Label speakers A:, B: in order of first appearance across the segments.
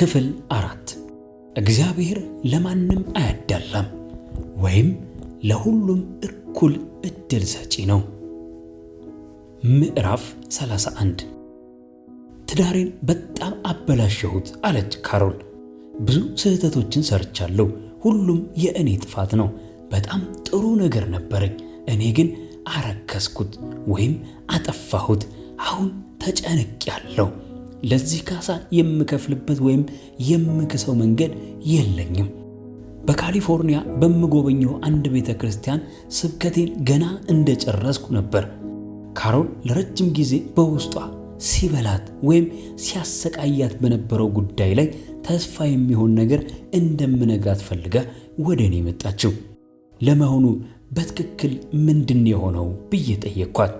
A: ክፍል 4 እግዚአብሔር ለማንም አያዳላም ወይም ለሁሉም እኩል እድል ሰጪ ነው። ምዕራፍ 31 ትዳሬን በጣም አበላሸሁት አለች ካሮል። ብዙ ስህተቶችን ሰርቻለሁ። ሁሉም የእኔ ጥፋት ነው። በጣም ጥሩ ነገር ነበረኝ፣ እኔ ግን አረከስኩት ወይም አጠፋሁት። አሁን ተጨንቄያለሁ። ለዚህ ካሳ የምከፍልበት ወይም የምክሰው መንገድ የለኝም። በካሊፎርኒያ በምጎበኘው አንድ ቤተክርስቲያን ስብከቴን ገና እንደጨረስኩ ነበር ካሮል ለረጅም ጊዜ በውስጧ ሲበላት ወይም ሲያሰቃያት በነበረው ጉዳይ ላይ ተስፋ የሚሆን ነገር እንደምነግራት ፈልጋ ወደ እኔ መጣችው። ለመሆኑ በትክክል ምንድን የሆነው ብዬ ጠየቅኳት።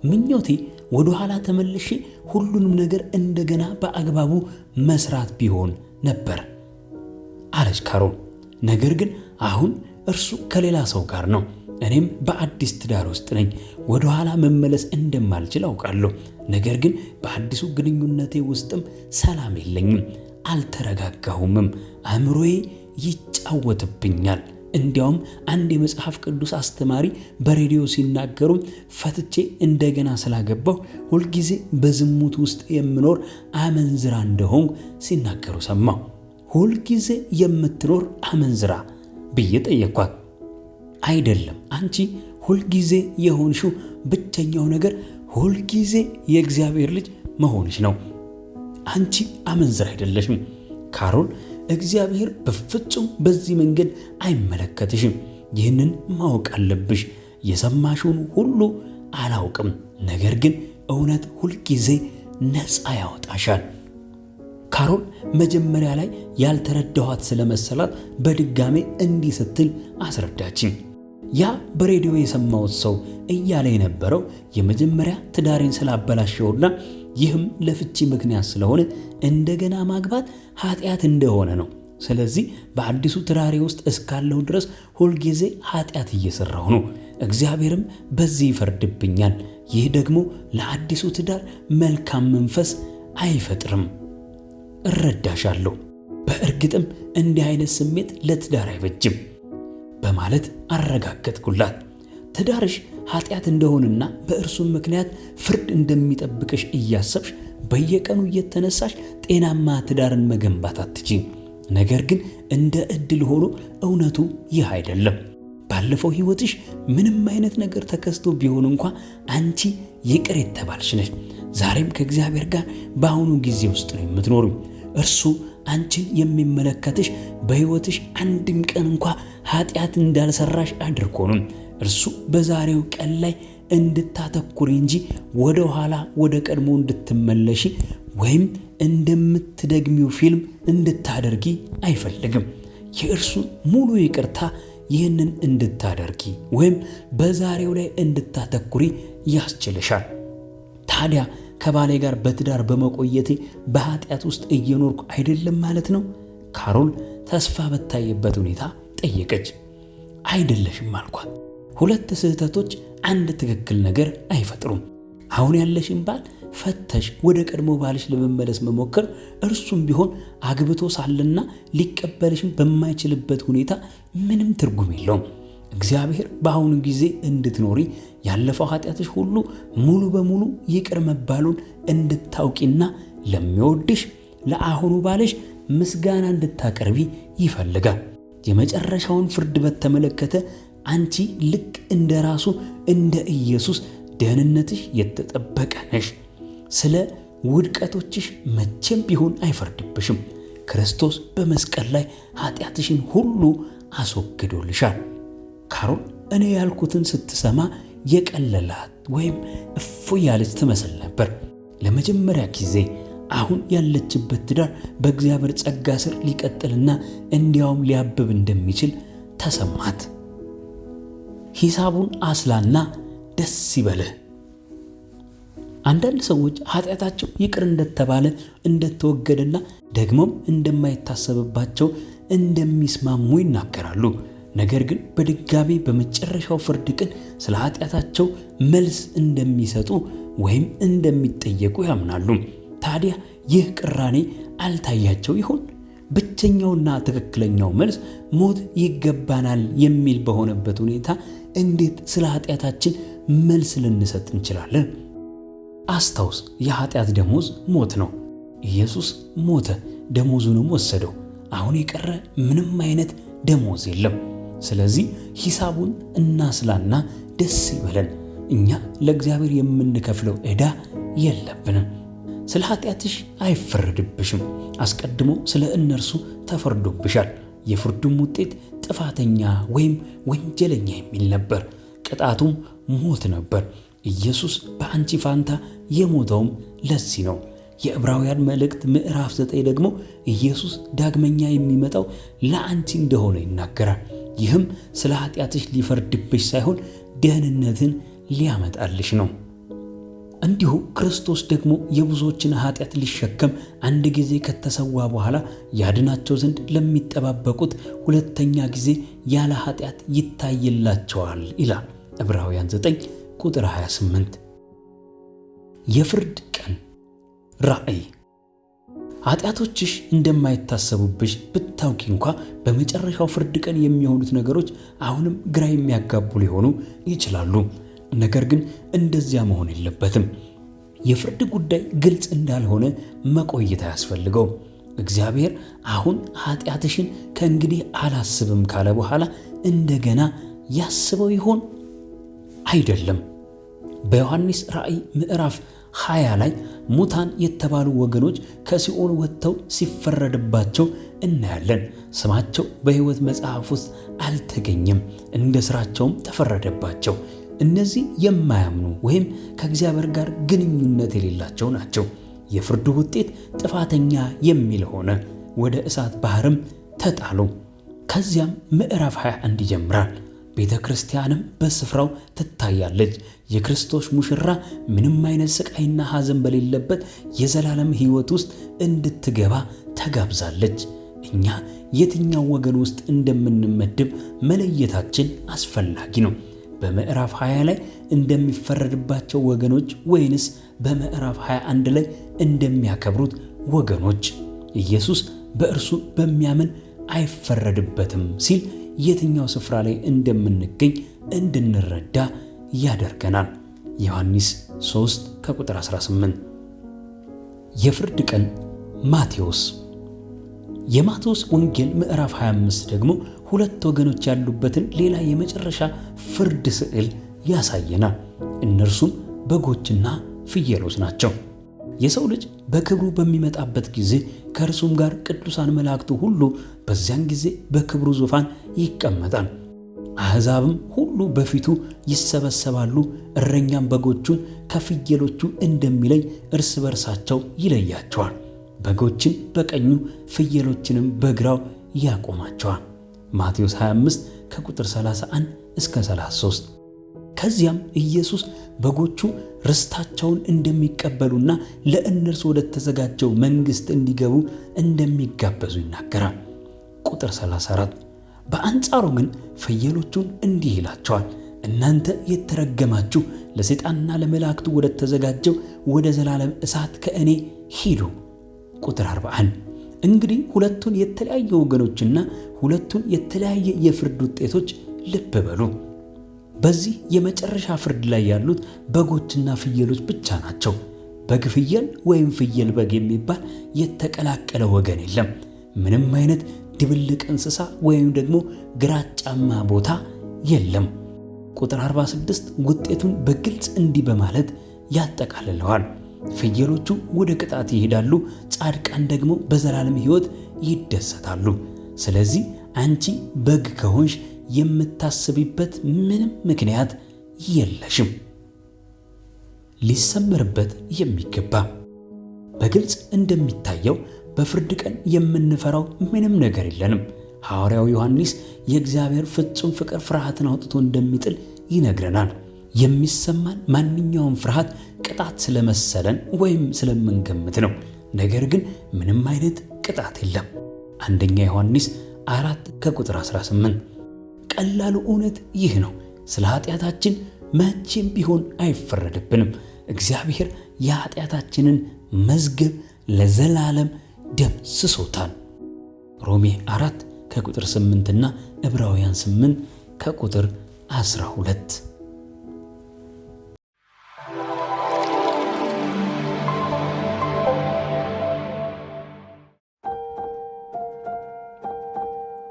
A: ምኞቴ ወደ ኋላ ተመልሼ ሁሉንም ነገር እንደገና በአግባቡ መስራት ቢሆን ነበር አለች ካሮል። ነገር ግን አሁን እርሱ ከሌላ ሰው ጋር ነው፣ እኔም በአዲስ ትዳር ውስጥ ነኝ። ወደ ኋላ መመለስ እንደማልችል አውቃለሁ። ነገር ግን በአዲሱ ግንኙነቴ ውስጥም ሰላም የለኝም፣ አልተረጋጋሁምም። አእምሮዬ ይጫወትብኛል። እንዲያውም አንድ የመጽሐፍ ቅዱስ አስተማሪ በሬዲዮ ሲናገሩ ፈትቼ እንደገና ስላገባሁ ሁልጊዜ በዝሙት ውስጥ የምኖር አመንዝራ እንደሆንኩ ሲናገሩ ሰማሁ። ሁልጊዜ የምትኖር አመንዝራ ብዬ ጠየቅኳት። አይደለም፣ አንቺ ሁልጊዜ የሆንሽው ብቸኛው ነገር ሁልጊዜ የእግዚአብሔር ልጅ መሆንሽ ነው። አንቺ አመንዝራ አይደለሽም ካሮል። እግዚአብሔር በፍጹም በዚህ መንገድ አይመለከትሽም። ይህንን ማወቅ አለብሽ። የሰማሽውን ሁሉ አላውቅም፣ ነገር ግን እውነት ሁልጊዜ ነፃ ያወጣሻል። ካሮል መጀመሪያ ላይ ያልተረዳኋት ስለመሰላት በድጋሜ እንዲህ ስትል አስረዳችኝ። ያ በሬዲዮ የሰማሁት ሰው እያለ የነበረው የመጀመሪያ ትዳሬን ስላበላሸውና ይህም ለፍቺ ምክንያት ስለሆነ እንደገና ማግባት ኃጢአት እንደሆነ ነው። ስለዚህ በአዲሱ ትዳሬ ውስጥ እስካለሁ ድረስ ሁልጊዜ ኃጢአት እየሰራሁ ነው። እግዚአብሔርም በዚህ ይፈርድብኛል። ይህ ደግሞ ለአዲሱ ትዳር መልካም መንፈስ አይፈጥርም። እረዳሻለሁ። በእርግጥም እንዲህ አይነት ስሜት ለትዳር አይበጅም በማለት አረጋገጥኩላት። ትዳርሽ ኃጢአት እንደሆነና በእርሱም ምክንያት ፍርድ እንደሚጠብቅሽ እያሰብሽ በየቀኑ እየተነሳሽ ጤናማ ትዳርን መገንባት አትችይም። ነገር ግን እንደ ዕድል ሆኖ እውነቱ ይህ አይደለም። ባለፈው ሕይወትሽ ምንም አይነት ነገር ተከስቶ ቢሆን እንኳ አንቺ ይቅር የተባልሽ ነሽ። ዛሬም ከእግዚአብሔር ጋር በአሁኑ ጊዜ ውስጥ ነው የምትኖሪው። እርሱ አንቺን የሚመለከትሽ በሕይወትሽ አንድም ቀን እንኳ ኃጢአት እንዳልሰራሽ አድርጎ ነው። እርሱ በዛሬው ቀን ላይ እንድታተኩሪ እንጂ ወደ ኋላ ወደ ቀድሞ እንድትመለሺ ወይም እንደምትደግሚው ፊልም እንድታደርጊ አይፈልግም። የእርሱ ሙሉ ይቅርታ ይህንን እንድታደርጊ ወይም በዛሬው ላይ እንድታተኩሪ ያስችልሻል። ታዲያ ከባሌ ጋር በትዳር በመቆየቴ በኃጢአት ውስጥ እየኖርኩ አይደለም ማለት ነው? ካሮል ተስፋ በታየበት ሁኔታ ጠየቀች። አይደለሽም አልኳት። ሁለት ስህተቶች አንድ ትክክል ነገር አይፈጥሩም። አሁን ያለሽን ባል ፈተሽ ወደ ቀድሞ ባልሽ ለመመለስ መሞከር፣ እርሱም ቢሆን አግብቶ ሳለና ሊቀበልሽም በማይችልበት ሁኔታ ምንም ትርጉም የለውም። እግዚአብሔር በአሁኑ ጊዜ እንድትኖሪ ያለፈው ኃጢአትሽ ሁሉ ሙሉ በሙሉ ይቅር መባሉን እንድታውቂና ለሚወድሽ ለአሁኑ ባልሽ ምስጋና እንድታቀርቢ ይፈልጋል። የመጨረሻውን ፍርድ በተመለከተ አንቺ ልክ እንደ ራሱ እንደ ኢየሱስ ደህንነትሽ የተጠበቀ ነሽ። ስለ ውድቀቶችሽ መቼም ቢሆን አይፈርድብሽም። ክርስቶስ በመስቀል ላይ ኃጢአትሽን ሁሉ አስወግዶልሻል። ካሮል እኔ ያልኩትን ስትሰማ የቀለላት ወይም እፎይ ያለች ትመስል ነበር። ለመጀመሪያ ጊዜ አሁን ያለችበት ትዳር በእግዚአብሔር ጸጋ ስር ሊቀጥልና እንዲያውም ሊያብብ እንደሚችል ተሰማት። ሂሳቡን አስላና ደስ ይበልህ። አንዳንድ ሰዎች ኃጢአታቸው ይቅር እንደተባለ እንደተወገደና ደግሞም እንደማይታሰብባቸው እንደሚስማሙ ይናገራሉ። ነገር ግን በድጋሚ በመጨረሻው ፍርድ ቀን ስለ ኃጢአታቸው መልስ እንደሚሰጡ ወይም እንደሚጠየቁ ያምናሉ። ታዲያ ይህ ቅራኔ አልታያቸው ይሆን? ብቸኛውና ትክክለኛው መልስ ሞት ይገባናል የሚል በሆነበት ሁኔታ እንዴት ስለ ኃጢአታችን መልስ ልንሰጥ እንችላለን? አስታውስ፣ የኃጢአት ደሞዝ ሞት ነው። ኢየሱስ ሞተ፣ ደሞዙንም ወሰደው። አሁን የቀረ ምንም አይነት ደሞዝ የለም። ስለዚህ ሂሳቡን እናስላና ደስ ይበለን። እኛ ለእግዚአብሔር የምንከፍለው ዕዳ የለብንም። ስለ ኃጢአትሽ አይፈረድብሽም። አስቀድሞ ስለ እነርሱ ተፈርዶብሻል። የፍርዱም ውጤት ጥፋተኛ ወይም ወንጀለኛ የሚል ነበር። ቅጣቱም ሞት ነበር። ኢየሱስ በአንቺ ፋንታ የሞተውም ለዚህ ነው። የዕብራውያን መልእክት ምዕራፍ 9 ደግሞ ኢየሱስ ዳግመኛ የሚመጣው ለአንቺ እንደሆነ ይናገራል። ይህም ስለ ኃጢአትሽ ሊፈርድብሽ ሳይሆን ደህንነትን ሊያመጣልሽ ነው። እንዲሁ ክርስቶስ ደግሞ የብዙዎችን ኃጢአት ሊሸከም አንድ ጊዜ ከተሰዋ በኋላ ያድናቸው ዘንድ ለሚጠባበቁት ሁለተኛ ጊዜ ያለ ኃጢአት ይታይላቸዋል ይላል ዕብራውያን 9 ቁጥር 28። የፍርድ ቀን ራእይ። ኃጢአቶችሽ እንደማይታሰቡብሽ ብታውቂ እንኳ በመጨረሻው ፍርድ ቀን የሚሆኑት ነገሮች አሁንም ግራ የሚያጋቡ ሊሆኑ ይችላሉ። ነገር ግን እንደዚያ መሆን የለበትም። የፍርድ ጉዳይ ግልጽ እንዳልሆነ መቆየት አያስፈልገውም። እግዚአብሔር አሁን ኃጢአትሽን ከእንግዲህ አላስብም ካለ በኋላ እንደገና ያስበው ይሆን? አይደለም። በዮሐንስ ራእይ ምዕራፍ 20 ላይ ሙታን የተባሉ ወገኖች ከሲኦል ወጥተው ሲፈረድባቸው እናያለን። ስማቸው በሕይወት መጽሐፍ ውስጥ አልተገኘም፣ እንደ ሥራቸውም ተፈረደባቸው። እነዚህ የማያምኑ ወይም ከእግዚአብሔር ጋር ግንኙነት የሌላቸው ናቸው። የፍርዱ ውጤት ጥፋተኛ የሚል ሆነ፣ ወደ እሳት ባህርም ተጣሉ። ከዚያም ምዕራፍ 21 ይጀምራል። ቤተ ክርስቲያንም በስፍራው ትታያለች። የክርስቶስ ሙሽራ ምንም አይነት ስቃይና ሐዘን በሌለበት የዘላለም ሕይወት ውስጥ እንድትገባ ተጋብዛለች። እኛ የትኛው ወገን ውስጥ እንደምንመድብ መለየታችን አስፈላጊ ነው። በምዕራፍ 20 ላይ እንደሚፈረድባቸው ወገኖች ወይንስ በምዕራፍ 21 ላይ እንደሚያከብሩት ወገኖች? ኢየሱስ በእርሱ በሚያምን አይፈረድበትም ሲል የትኛው ስፍራ ላይ እንደምንገኝ እንድንረዳ ያደርገናል። ዮሐንስ 3 ከቁጥር 18። የፍርድ ቀን ማቴዎስ። የማቴዎስ ወንጌል ምዕራፍ 25 ደግሞ ሁለት ወገኖች ያሉበትን ሌላ የመጨረሻ ፍርድ ስዕል ያሳየናል። እነርሱም በጎችና ፍየሎች ናቸው። የሰው ልጅ በክብሩ በሚመጣበት ጊዜ ከእርሱም ጋር ቅዱሳን መላእክቱ ሁሉ በዚያን ጊዜ በክብሩ ዙፋን ይቀመጣል። አሕዛብም ሁሉ በፊቱ ይሰበሰባሉ። እረኛም በጎቹን ከፍየሎቹ እንደሚለይ እርስ በርሳቸው ይለያቸዋል። በጎችን በቀኙ ፍየሎችንም በግራው ያቆማቸዋል። ማቴዎስ 25 ከቁጥር 31 እስከ 33። ከዚያም ኢየሱስ በጎቹ ርስታቸውን እንደሚቀበሉና ለእነርሱ ወደ ተዘጋጀው መንግሥት እንዲገቡ እንደሚጋበዙ ይናገራል። ቁጥር 34። በአንጻሩ ግን ፍየሎቹን እንዲህ ይላቸዋል፣ እናንተ የተረገማችሁ ለሰይጣንና ለመላእክቱ ወደ ተዘጋጀው ወደ ዘላለም እሳት ከእኔ ሂዱ። ቁጥር 41። እንግዲህ ሁለቱን የተለያየ ወገኖችና ሁለቱን የተለያየ የፍርድ ውጤቶች ልብ በሉ። በዚህ የመጨረሻ ፍርድ ላይ ያሉት በጎችና ፍየሎች ብቻ ናቸው። በግ ፍየል ወይም ፍየል በግ የሚባል የተቀላቀለ ወገን የለም። ምንም አይነት ድብልቅ እንስሳ ወይም ደግሞ ግራጫማ ቦታ የለም። ቁጥር 46 ውጤቱን በግልጽ እንዲህ በማለት ያጠቃልለዋል። ፍየሎቹ ወደ ቅጣት ይሄዳሉ፣ ጻድቃን ደግሞ በዘላለም ሕይወት ይደሰታሉ። ስለዚህ አንቺ በግ ከሆንሽ የምታስቢበት ምንም ምክንያት የለሽም። ሊሰመርበት የሚገባ በግልጽ እንደሚታየው በፍርድ ቀን የምንፈራው ምንም ነገር የለንም። ሐዋርያው ዮሐንስ የእግዚአብሔር ፍጹም ፍቅር ፍርሃትን አውጥቶ እንደሚጥል ይነግረናል። የሚሰማን ማንኛውም ፍርሃት ቅጣት ስለመሰለን ወይም ስለምንገምት ነው። ነገር ግን ምንም አይነት ቅጣት የለም። አንደኛ ዮሐንስ 4 ከቁጥር 18። ቀላሉ እውነት ይህ ነው። ስለ ኃጢአታችን መቼም ቢሆን አይፈረድብንም። እግዚአብሔር የኃጢአታችንን መዝገብ ለዘላለም ደምስሶታል። ሮሜ 4 ከቁጥር 8 እና ዕብራውያን 8 ከቁጥር 12